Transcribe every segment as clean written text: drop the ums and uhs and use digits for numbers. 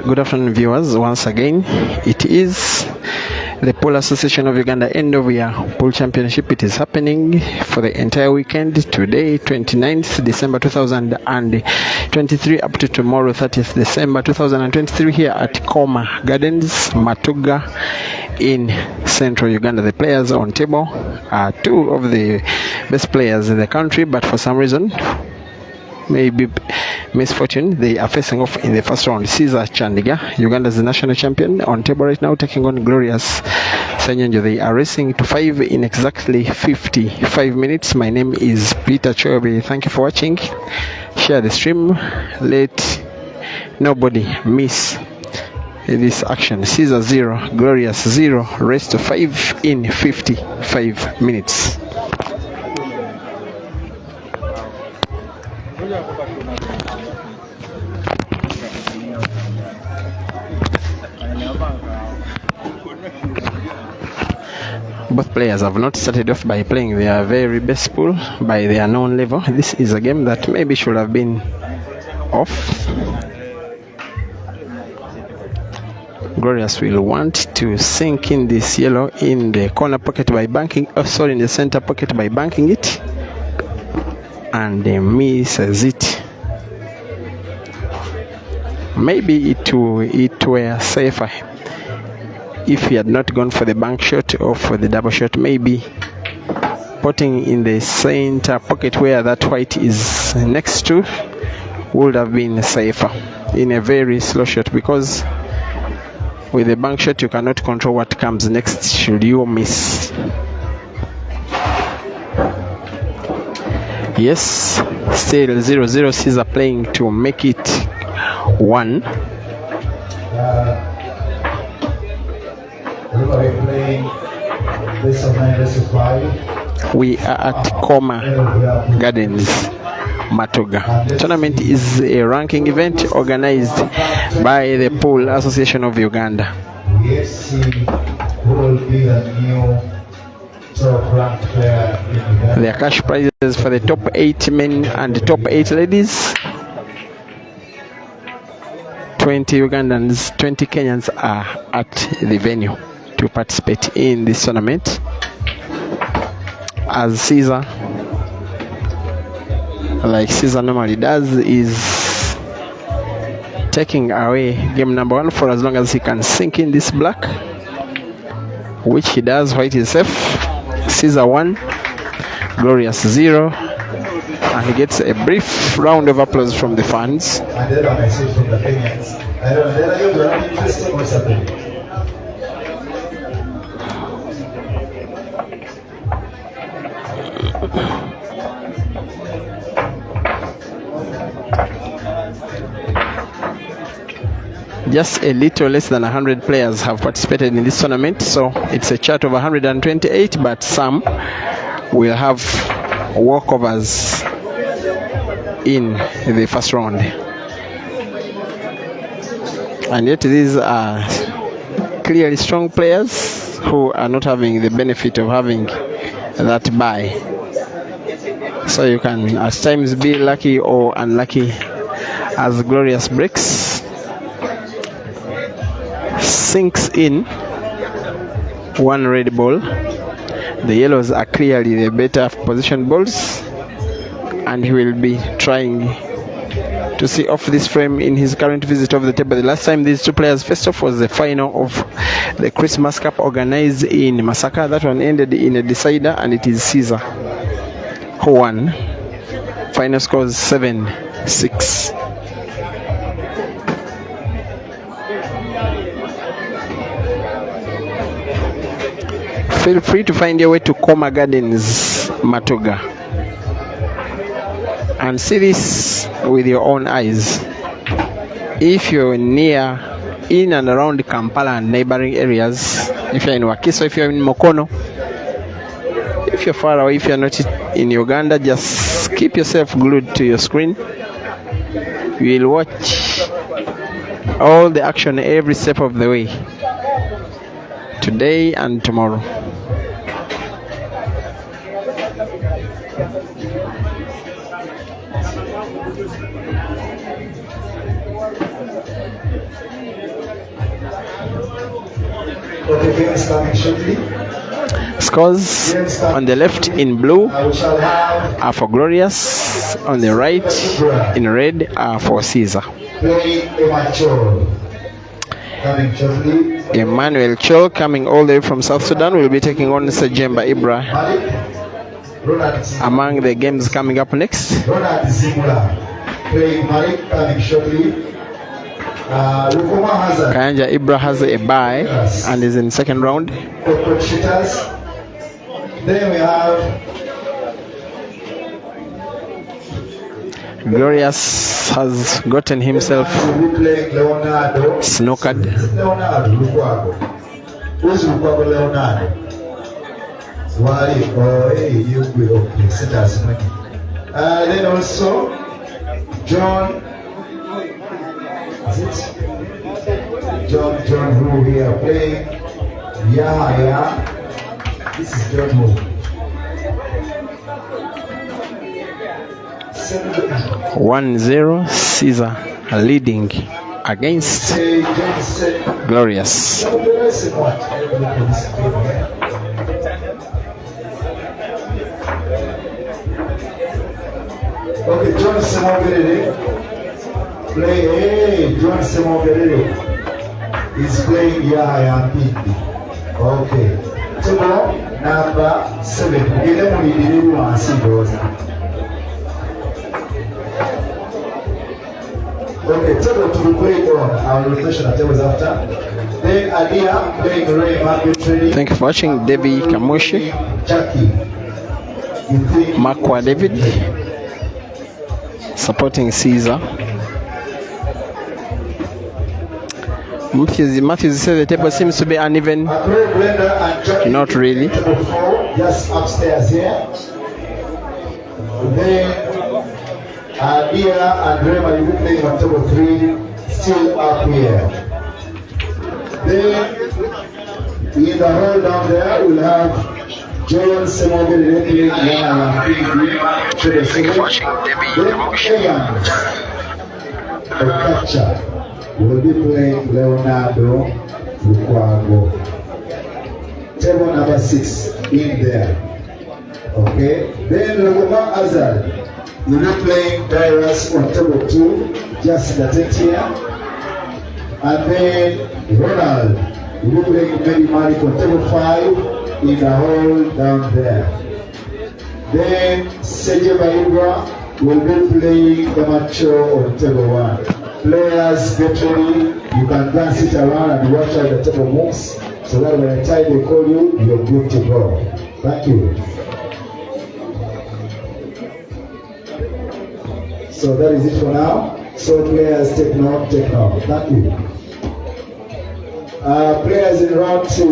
Good afternoon, viewers. Once again, it is the Pool Association of Uganda end of year pool championship. It is happening for the entire weekend, today 29th December 2023 up to tomorrow 30th December 2023 here at Koma Gardens, Matuga in central Uganda. The players on table are two of the best players in the country, but for some reason, maybe misfortune, they are facing off in the first round. Caesar Chandiga, Uganda's national champion, on table right now, taking on Glorious Sanyanjo. They are racing to 5 in exactly 55 minutes. My name is Peter Chobe. Thank you for watching. Share the stream. Let nobody miss this action. Caesar 0, Glorious 0, race to 5 in 55 minutes. Both players have not started off by playing their very best pool by their known level. This is a game that maybe should have been off. Glorious will want to sink in this yellow in the corner pocket by banking, in the center pocket by banking it, and misses it. Maybe it were safer if he had not gone for the bank shot or for the double shot. Maybe putting in the center pocket where that white is next to would have been safer in a very slow shot, because with the bank shot you cannot control what comes next should you miss. Yes, still 0-0. Caesar playing to make it 1. We are at Koma Gardens, Matuga. The tournament is a ranking event organized by the Pool Association of Uganda. There are cash prizes for the top 8 men and the top 8 ladies. 20 Ugandans, 20 Kenyans are at the venue to participate in this tournament, as Caesar, like Caesar normally does, is taking away game number 1 for as long as he can sink in this black, which he does. White is safe. Caesar 1, Glorious 0, and he gets a brief round of applause from the fans. Just a little less than 100 players have participated in this tournament, so it's a chart of 128, but some will have walkovers in the first round. And yet these are clearly strong players who are not having the benefit of having that bye. So you can at times be lucky or unlucky, as Glorious breaks, sinks in 1 red ball. The yellows are clearly the better position balls, and he will be trying to see off this frame in his current visit of the table. The last time these two players faced off was the final of the Christmas Cup organized in Masaka. That one ended in a decider, and it is Caesar who won. Final scores 7-6. Feel free to find your way to Koma Gardens, Matuga, and see this with your own eyes. If you're near, in and around Kampala and neighboring areas, if you're in Wakiso, if you're in Mokono, if you're far away, if you're not in Uganda, just keep yourself glued to your screen. You will watch all the action every step of the way, today and tomorrow. Okay, game is coming shortly. Scores on the left in blue are for Glorious, on the right in red are for Caesar. Emmanuel Chol, coming all the way from South Sudan, will be taking on Sajemba Ibra among the games coming up next. Kayanja Ibra has a bye and is in second round. Then we have Glorious has gotten himself snookered. Then also John, is it? John who we are playing. Yeah. This is John who. 1-0, Caesar leading against Glorious. Okay, John Semogerere. John Semogerere is playing Yahya Pindi. Okay. So number 7. Okay, table to be played on our rotation at tables after. Then Adia playing Ray Market Trading. Thank you for watching. Debbie Kamoshi, Jackie. Makwa David supporting Caesar. Matthews said the table seems to be uneven. Not really. Just upstairs here. Then Dia and Rema, you will play on table 3, still up here. Then in the hall down there, we'll have John Semogerere playing the catcher will be playing Leonardo Lukwago. Table number 6 in there. Okay. Then Logoma Azal will be playing Darius on table 2, just in the tent here. And then Ronald will be playing Mary Malik on table 5 in the hall down there. Then Seje Baibra will be playing the macho on table 1. Players get ready, you can dance it around and watch how the table moves, so that when the time they call you, you're good to go. Thank you. So that is it for now. So players take note. Thank you. Players in round 2.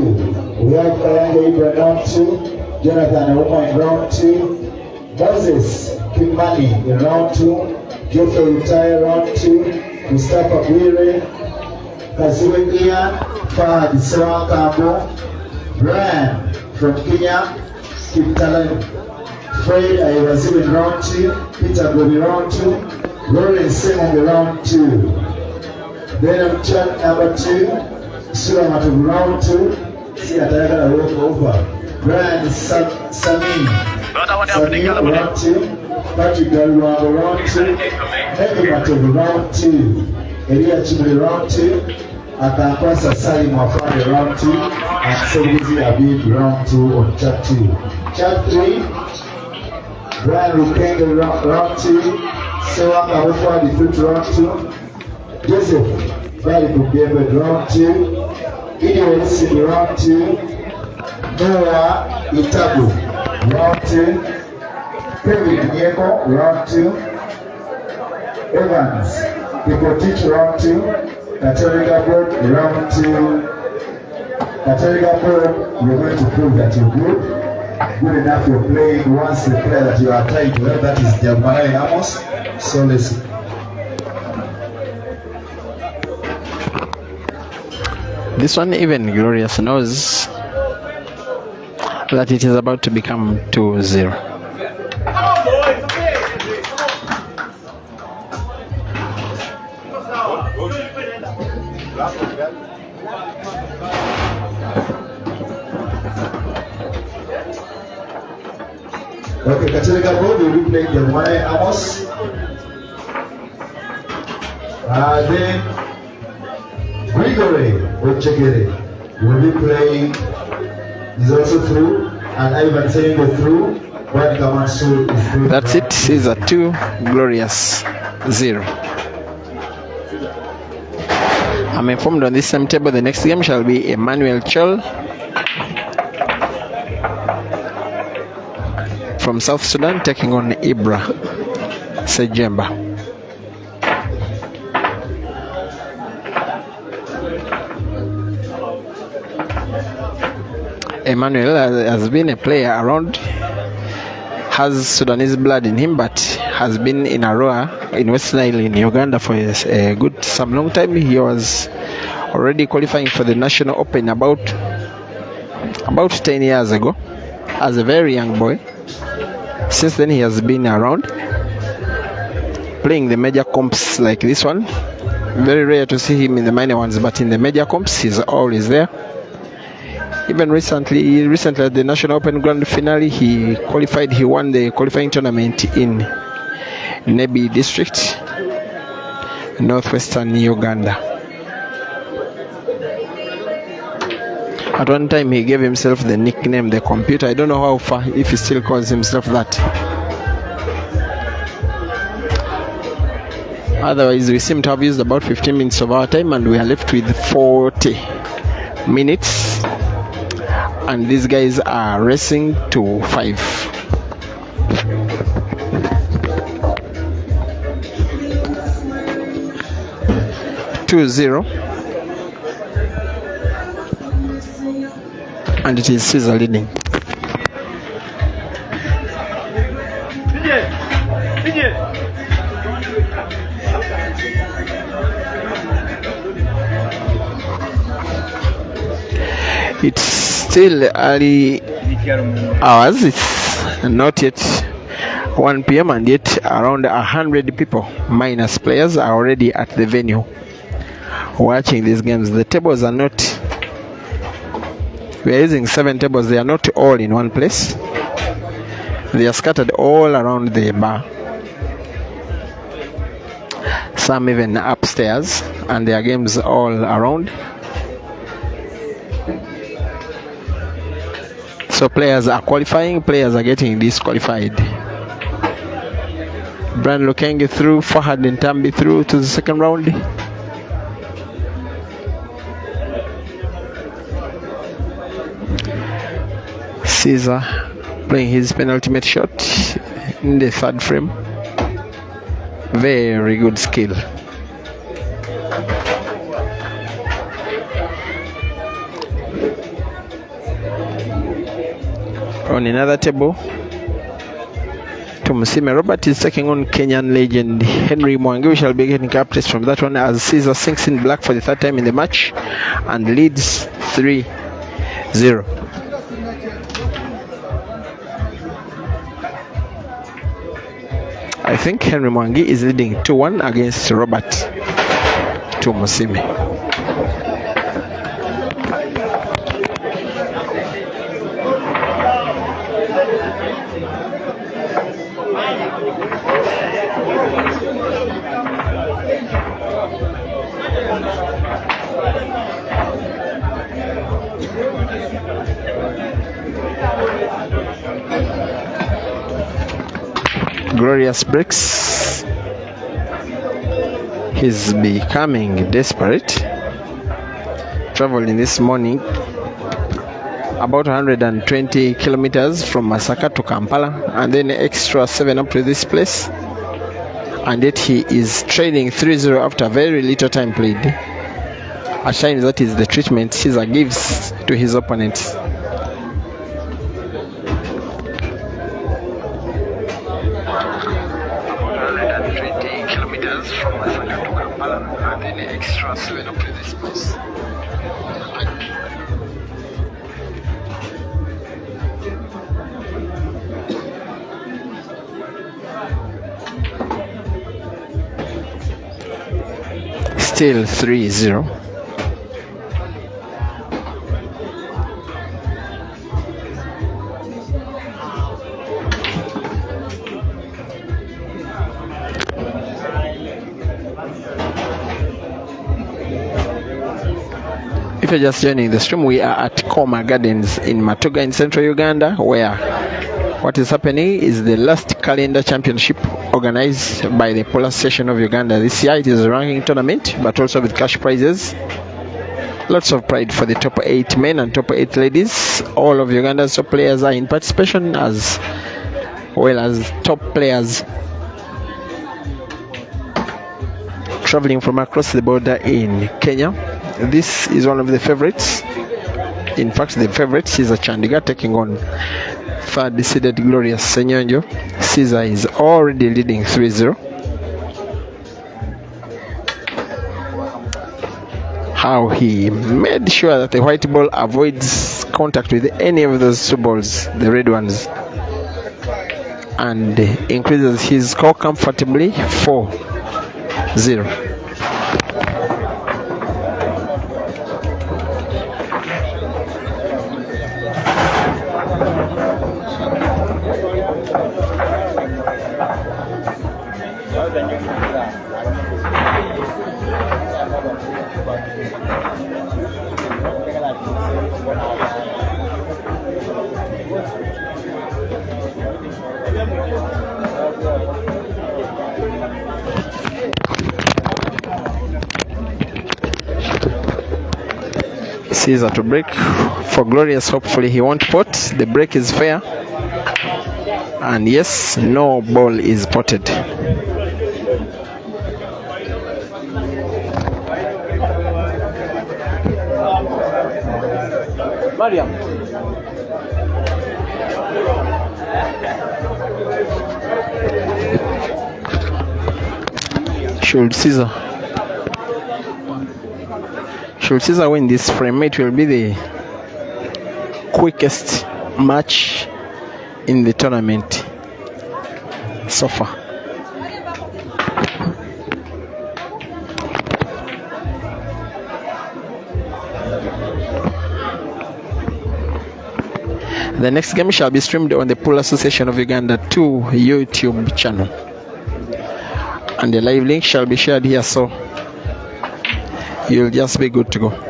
We have Kayanja Ibra in round 2, Jonathan Auma in round 2, Moses Kimani in round 2, Geoffrey Retire round 2, Mustafa Bwire, Kaziwe Ian, Fahad Sewa Kambo, Brian from Kenya, Kiptalan, Fred Aywaziwe in round 2, Peter Gobi round 2, Lawrence Simon in round 2. Then I'm chat number 2, Sulamatu round 2, see Atayaka walk over. Brian Sami round 2, Patrick Galuango round 2, Henry Matovu round 2, Elia Chimuli round 2, Akankwasa Salim Wafande round 2, and Sebuzi Abid round 2 on chat 2. Chat 3, Brian Rukenge round 2, Sewaka Wafwa defeat round 2, Joseph Valley David round 2, Gideon Sidi round 2, Noah Itabu round 2, Kevin Nyeko round 2, Evans Kipotich round 2, Catholic Board round 2. Catholic Board, you're going to prove that you're good. good enough to play once the player that you are trying to help, that is Diagonal Amos. So let's This one, even Glorious knows that it is about to become 2-0. Okay, Katerega Board will be playing the Mane Amos. Then Grigory Ochegere will be playing, is also through, and Ivan saying go through, but Kamansu is through. That's it, is a 2, Glorious 0. I'm informed on this same table the next game shall be Emmanuel Chol from South Sudan taking on Ibra Sejemba. Emmanuel has been a player around, has Sudanese blood in him, but has been in Arua in Western Nile in Uganda for a good some long time. He was already qualifying for the National Open about 10 years ago as a very young boy. Since then he has been around playing the major comps like this one. Very rare to see him in the minor ones, but in the major comps he's always there. Even recently at the National Open Grand Finale, he qualified. He won the qualifying tournament in Nebi District, northwestern Uganda. At one time, he gave himself the nickname "the Computer." I don't know how far, if he still calls himself that. Otherwise, we seem to have used about 15 minutes of our time, and we are left with 40 minutes. And these guys are racing to 5. And it is Caesar leading. It's still early hours. It's not yet 1 p.m. and yet around 100 people minus players are already at the venue watching these games. The tables are not, we are using 7 tables. They are not all in one place. They are scattered all around the bar. Some even upstairs, and there are games all around. So players are qualifying, players are getting disqualified. Brian Lukenge through, Fahad Ntambi through to the second round. Caesar playing his penultimate shot in the third frame. Very good skill. On another table, Tumusime Robert is taking on Kenyan legend Henry Mwangi. We shall be getting updates from that one as Caesar sinks in black for the third time in the match and leads 3-0. I think Henry Mwangi is leading 2-1 against Robert Tumusime. Glorious breaks. He's becoming desperate. Traveling this morning about 120 kilometers from Masaka to Kampala, and then extra 7 up to this place, and yet he is trailing 3-0 after very little time played. At times that is the treatment Caesar gives to his opponents. viewers from Masaka to Kampala and any extra 7 up to this place. Still 3-0. If you're just joining the stream, we are at Koma Gardens in Matuga in central Uganda, where what is happening is the last calendar championship organized by the Polar Association of Uganda. This year it is a ranking tournament, but also with cash prizes. Lots of pride for the top 8 men and top 8 ladies. All of Uganda's top players are in participation, as well as top players traveling from across the border in Kenya. This is one of the favorites. In fact, the favorite is a Chandigarh taking on third seeded Glorious Senyonjo. Caesar is already leading 3-0. How he made sure that the white ball avoids contact with any of those two balls, the red ones, and increases his score comfortably 4-0. Caesar to break for Glorious. Hopefully he won't pot. The break is fair, and yes, no ball is potted. Mariam. Should Caesar win this frame, it will be the quickest match in the tournament so far. The next game shall be streamed on the Pool Association of Uganda 2 YouTube channel, and the live link shall be shared here, so you'll just be good to go.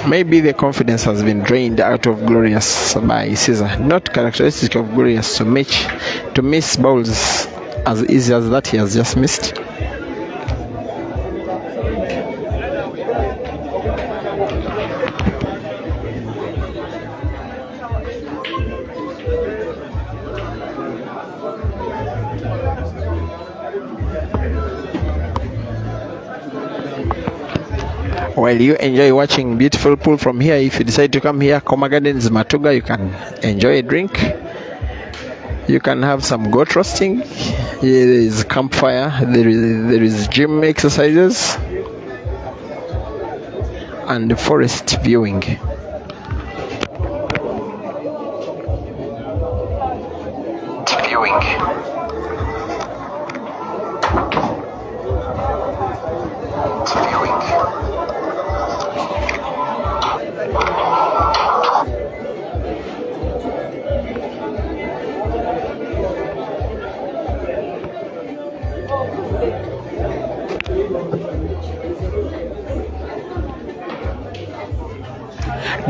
Maybe the confidence has been drained out of Glorious by Caesar. Not characteristic of Glorious to miss balls as easy as that he has just missed. While you enjoy watching beautiful pool from here, if you decide to come here, Koma Gardens Matuga, you can enjoy a drink. You can have some goat roasting. There is campfire. There is gym exercises and forest viewing.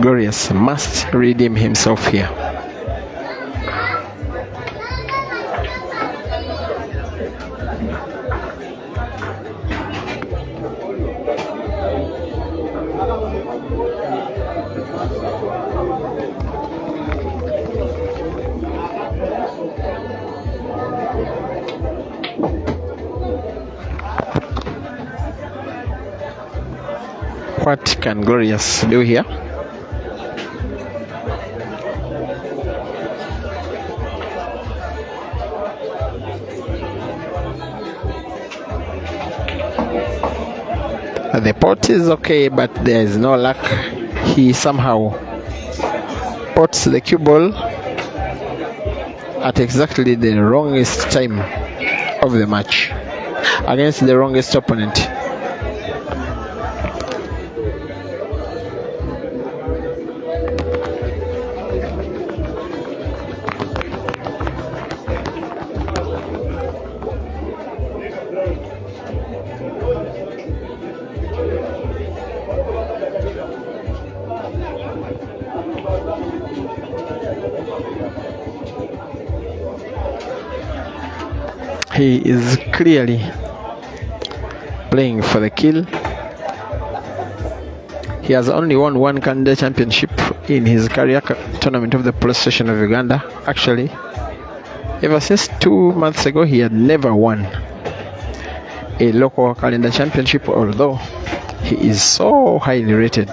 Glorious must redeem himself here. What can Glorious do here? The pot is okay, but there is no luck. He somehow pots the cue ball at exactly the wrongest time of the match against the wrongest opponent. He is clearly playing for the kill. He has only won one Canada championship in his career tournament of the police station of Uganda. Actually, ever since 2 months ago, he had never won a local calendar championship, although he is so highly rated.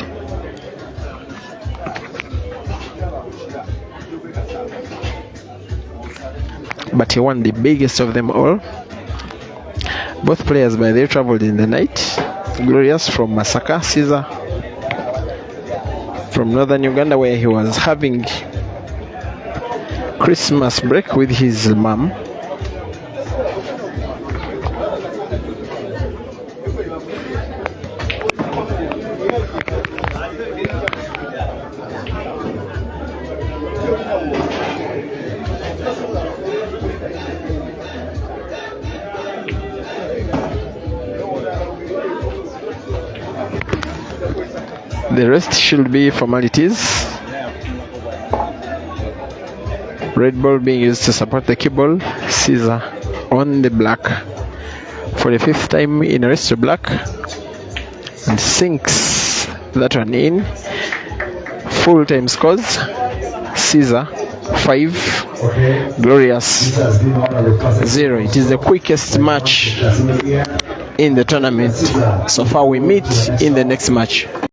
But he won the biggest of them all. Both players, by the way, traveled in the night. Glorious from Masaka, Caesar from northern Uganda, where he was having Christmas break with his mom. The rest should be formalities. Red ball being used to support the cue ball. Caesar on the black for the 5th time in a race to black, and sinks that one in. Full time scores. Caesar 5, Glorious 0. It is the quickest match in the tournament so far. We meet in the next match.